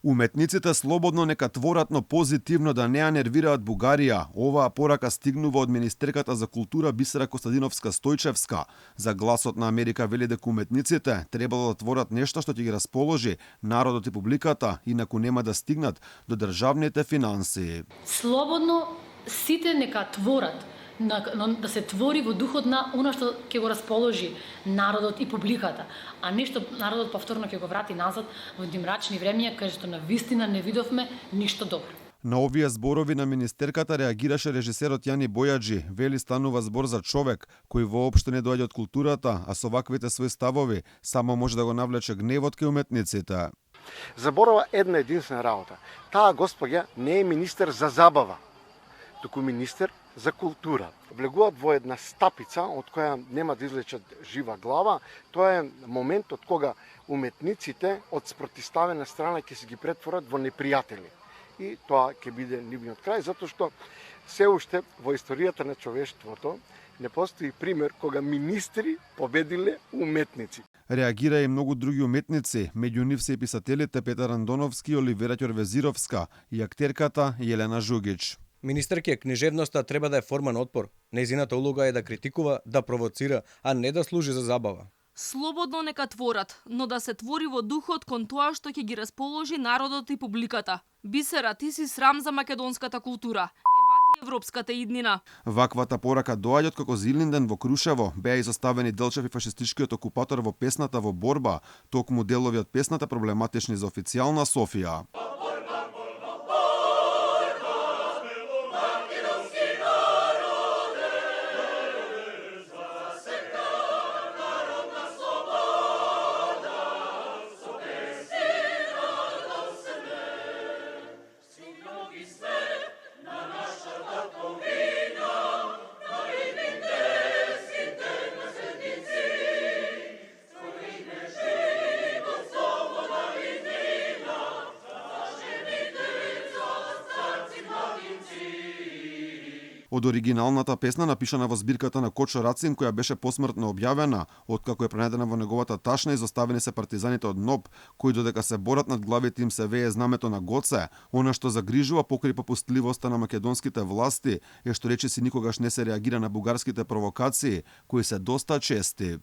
Уметниците слободно нека творат, но позитивно да не ја нервираат Бугарија. Оваа порака стигнува од министерката за култура Бисера Костадиновска-Стојчевска. За Гласот на Америка вели дека уметниците требало да творат нешто што ќе ги расположи народот и публиката, инаку нема да стигнат до државните финансии. Слободно сите нека творат, да се твори во духот на она што ќе го расположи народот и публиката, а не што народот повторно ќе го врати назад во тие мрачни времиња кај што на вистина не видовме ништо добро. На овие зборови на министерката реагираше режисерот Јани Бојаджи. Вели станува збор за човек кој воопшто не доаѓа од културата, а со ваквите свои ставови само може да го навлече гневот кај уметниците. Заборава една единствена работа. Таа госпоѓа не е министер за забава, туку министер за култура. Влегуваат во една стапица од која нема да излечат жива глава. Тоа е моментот кога уметниците од спротивставена страна ќе се ги претворат во непријатели. И тоа ќе биде нивниот крај, затоа што се уште во историјата на човештвото не постои пример кога министри победиле уметници. Реагира и многу други уметници, меѓу нив се и писателите Петар Андоновски, Оливера Ќорвезировска и актерката Јелена Жугич. Министерке, книжевноста треба да е форма на отпор. Нејзината улога е да критикува, да провоцира, а не да служи за забава. Слободно нека творат, но да се твори во духот кон тоа што ќе ги расположи народот и публиката. Бисера, ти си срам за македонската култура. Ебати европската иднина. Ваквата порака доаѓа како Зилинден во Крушево. Беа изоставени Делчев и фашистичкиот окупатор во песната во борба, токму делови од песната проблематични за официјална Софија. Од оригиналната песна напишана во збирката на Кочо Рацин, која беше посмртно објавена, откако е пронедена во неговата ташна, изоставени се партизаните од НОБ, кои додека се борат над главите им се вее знамето на Гоце. Она што загрижува покрај попустливоста на македонските власти е што речиси никогаш не се реагира на бугарските провокации, кои се доста чести.